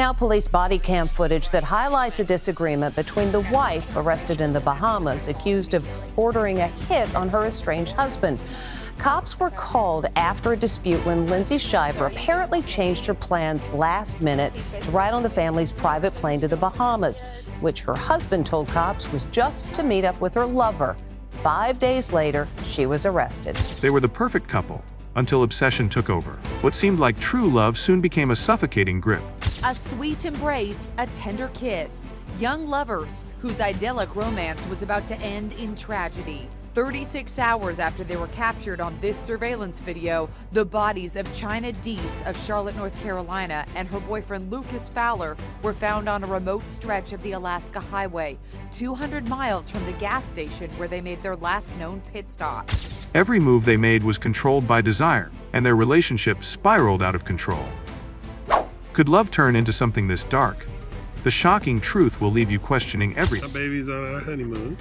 Now, police body cam footage that highlights a disagreement between the wife, arrested in the Bahamas, accused of ordering a hit on her estranged husband. Cops were called after a dispute when Lindsay Shiver apparently changed her plans last minute to ride on the family's private plane to the Bahamas, which her husband told cops was just to meet up with her lover. 5 days later, she was arrested. They were the perfect couple until obsession took over. What seemed like true love soon became a suffocating grip. A sweet embrace, a tender kiss. Young lovers whose idyllic romance was about to end in tragedy. 36 hours after they were captured on this surveillance video, the bodies of China Deese of Charlotte, North Carolina, and her boyfriend Lucas Fowler were found on a remote stretch of the Alaska Highway, 200 miles from the gas station where they made their last known pit stop. Every move they made was controlled by desire, and their relationship spiraled out of control. Could love turn into something this dark? The shocking truth will leave you questioning everything. My baby's on our honeymoon.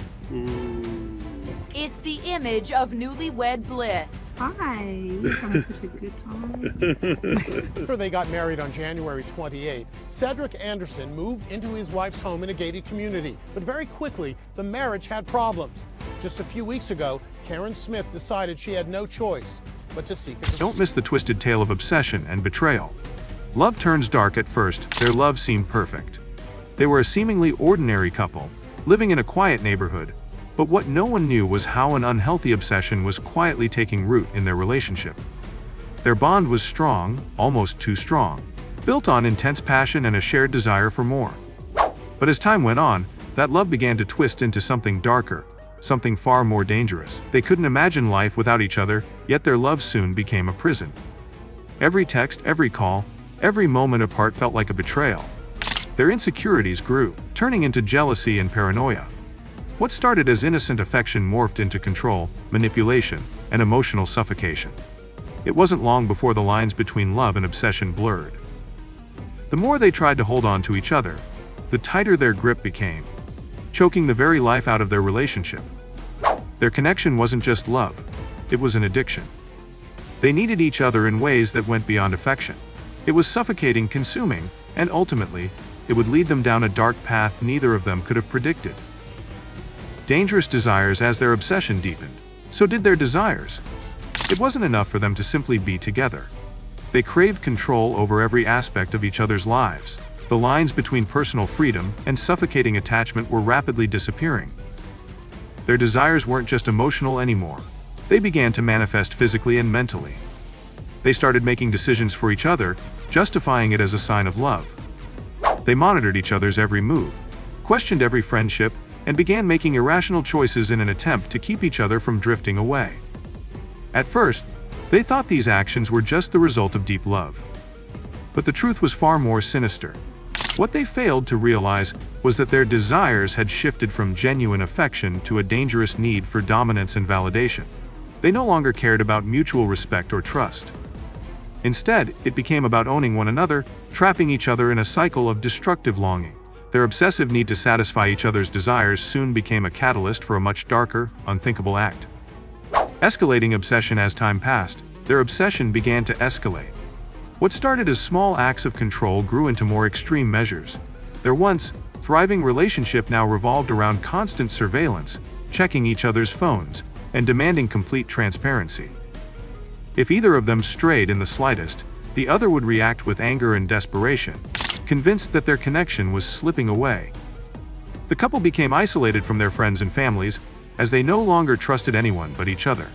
It's the image of newlywed bliss. Hi, you're having such a good time. After they got married on January 28th, Cedric Anderson moved into his wife's home in a gated community. But very quickly, the marriage had problems. Just a few weeks ago, Karen Smith decided she had no choice but to seek a... Don't miss the twisted tale of obsession and betrayal. Love turns dark at first. Their love seemed perfect. They were a seemingly ordinary couple, living in a quiet neighborhood. But what no one knew was how an unhealthy obsession was quietly taking root in their relationship. Their bond was strong, almost too strong, built on intense passion and a shared desire for more. But as time went on, that love began to twist into something darker, something far more dangerous. They couldn't imagine life without each other, yet their love soon became a prison. Every text, every call, every moment apart felt like a betrayal. Their insecurities grew, turning into jealousy and paranoia. What started as innocent affection morphed into control, manipulation, and emotional suffocation. It wasn't long before the lines between love and obsession blurred. The more they tried to hold on to each other, the tighter their grip became, choking the very life out of their relationship. Their connection wasn't just love, it was an addiction. They needed each other in ways that went beyond affection. It was suffocating, consuming, and ultimately, it would lead them down a dark path neither of them could have predicted. Dangerous desires. As their obsession deepened, so did their desires. It wasn't enough for them to simply be together. They craved control over every aspect of each other's lives. The lines between personal freedom and suffocating attachment were rapidly disappearing. Their desires weren't just emotional anymore. They began to manifest physically and mentally. They started making decisions for each other, justifying it as a sign of love. They monitored each other's every move, questioned every friendship, and began making irrational choices in an attempt to keep each other from drifting away. At first, they thought these actions were just the result of deep love. But the truth was far more sinister. What they failed to realize was that their desires had shifted from genuine affection to a dangerous need for dominance and validation. They no longer cared about mutual respect or trust. Instead, it became about owning one another, trapping each other in a cycle of destructive longing. Their obsessive need to satisfy each other's desires soon became a catalyst for a much darker, unthinkable act. Escalating obsession. As time passed, their obsession began to escalate. What started as small acts of control grew into more extreme measures. Their once thriving relationship now revolved around constant surveillance, checking each other's phones, and demanding complete transparency. If either of them strayed in the slightest, the other would react with anger and desperation, convinced that their connection was slipping away. The couple became isolated from their friends and families, as they no longer trusted anyone but each other.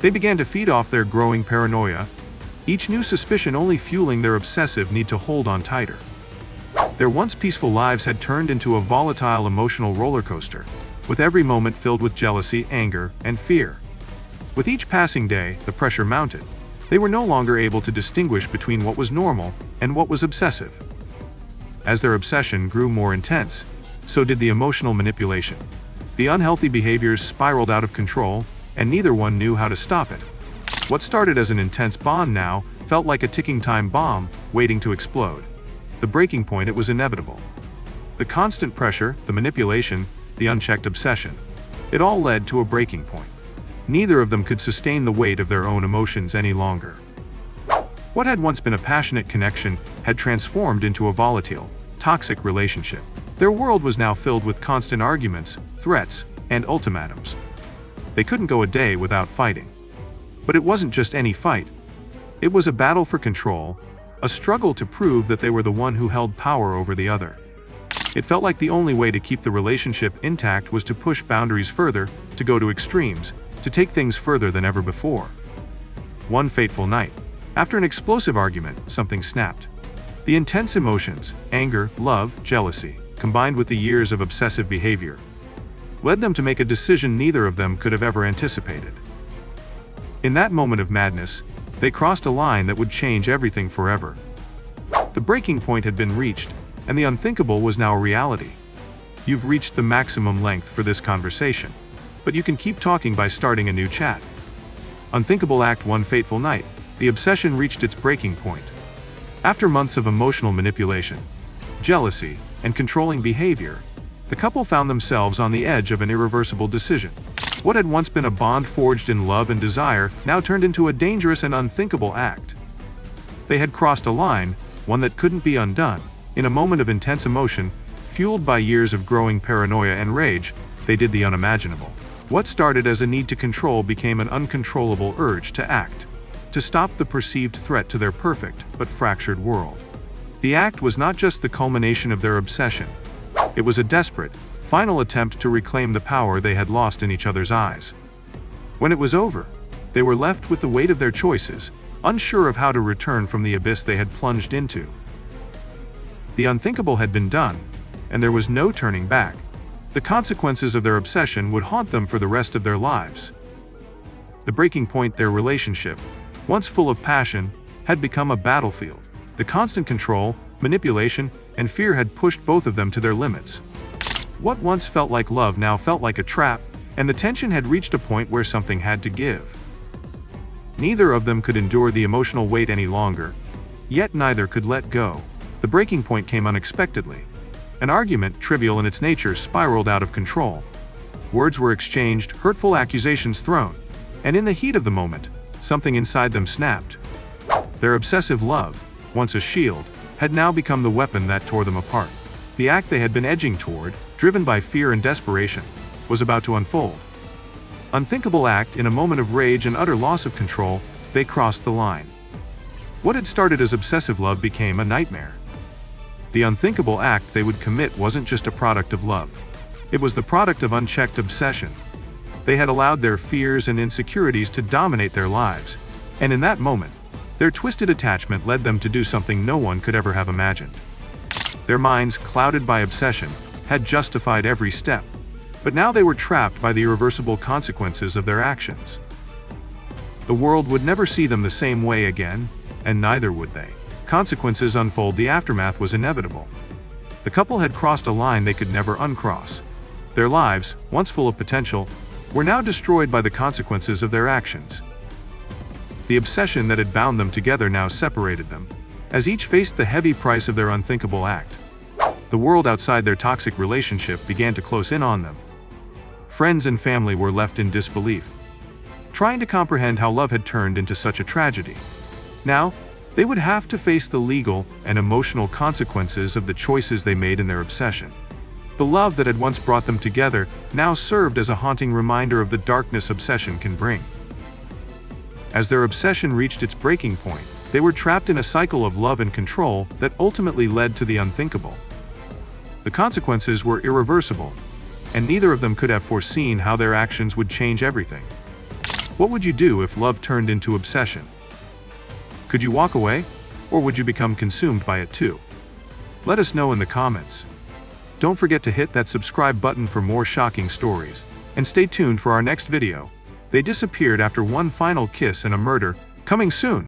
They began to feed off their growing paranoia, each new suspicion only fueling their obsessive need to hold on tighter. Their once peaceful lives had turned into a volatile emotional roller coaster, with every moment filled with jealousy, anger, and fear. With each passing day, the pressure mounted. They were no longer able to distinguish between what was normal and what was obsessive. As their obsession grew more intense, so did the emotional manipulation. The unhealthy behaviors spiraled out of control, and neither one knew how to stop it. What started as an intense bond now felt like a ticking time bomb waiting to explode. The breaking point, it was inevitable. The constant pressure, the manipulation, the unchecked obsession, it all led to a breaking point. Neither of them could sustain the weight of their own emotions any longer. What had once been a passionate connection had transformed into a volatile, toxic relationship. Their world was now filled with constant arguments, threats, and ultimatums. They couldn't go a day without fighting. But it wasn't just any fight. It was a battle for control, a struggle to prove that they were the one who held power over the other. It felt like the only way to keep the relationship intact was to push boundaries further, to go to extremes, to take things further than ever before. One fateful night, after an explosive argument, something snapped. The intense emotions, anger, love, jealousy, combined with the years of obsessive behavior, led them to make a decision neither of them could have ever anticipated. In that moment of madness, they crossed a line that would change everything forever. The breaking point had been reached, and the unthinkable was now a reality. You've reached the maximum length for this conversation, but you can keep talking by starting a new chat. Unthinkable Act 1. Fateful night, the obsession reached its breaking point. After months of emotional manipulation, jealousy, and controlling behavior, the couple found themselves on the edge of an irreversible decision. What had once been a bond forged in love and desire now turned into a dangerous and unthinkable act. They had crossed a line, one that couldn't be undone. In a moment of intense emotion, fueled by years of growing paranoia and rage, they did the unimaginable. What started as a need to control became an uncontrollable urge to act, to stop the perceived threat to their perfect but fractured world. The act was not just the culmination of their obsession. It was a desperate, final attempt to reclaim the power they had lost in each other's eyes. When it was over, they were left with the weight of their choices, unsure of how to return from the abyss they had plunged into. The unthinkable had been done, and there was no turning back. The consequences of their obsession would haunt them for the rest of their lives. The breaking point, their relationship, once full of passion, had become a battlefield. The constant control, manipulation, and fear had pushed both of them to their limits. What once felt like love now felt like a trap, and the tension had reached a point where something had to give. Neither of them could endure the emotional weight any longer, yet neither could let go. The breaking point came unexpectedly. An argument, trivial in its nature, spiraled out of control. Words were exchanged, hurtful accusations thrown, and in the heat of the moment, something inside them snapped. Their obsessive love, once a shield, had now become the weapon that tore them apart. The act they had been edging toward, driven by fear and desperation, was about to unfold. Unthinkable act, in a moment of rage and utter loss of control, they crossed the line. What had started as obsessive love became a nightmare. The unthinkable act they would commit wasn't just a product of love. It was the product of unchecked obsession. They had allowed their fears and insecurities to dominate their lives, and in that moment, their twisted attachment led them to do something no one could ever have imagined. Their minds, clouded by obsession, had justified every step, but now they were trapped by the irreversible consequences of their actions. The world would never see them the same way again, and neither would they. Consequences unfold. The aftermath was inevitable. The couple had crossed a line they could never uncross. Their lives, once full of potential, were now destroyed by the consequences of their actions. The obsession that had bound them together now separated them, as each faced the heavy price of their unthinkable act. The world outside their toxic relationship began to close in on them. Friends and family were left in disbelief, trying to comprehend how love had turned into such a tragedy. Now, they would have to face the legal and emotional consequences of the choices they made in their obsession. The love that had once brought them together now served as a haunting reminder of the darkness obsession can bring. As their obsession reached its breaking point, they were trapped in a cycle of love and control that ultimately led to the unthinkable. The consequences were irreversible, and neither of them could have foreseen how their actions would change everything. What would you do if love turned into obsession? Could you walk away, or would you become consumed by it too? Let us know in the comments. Don't forget to hit that subscribe button for more shocking stories, and stay tuned for our next video. They disappeared after one final kiss and a murder, coming soon.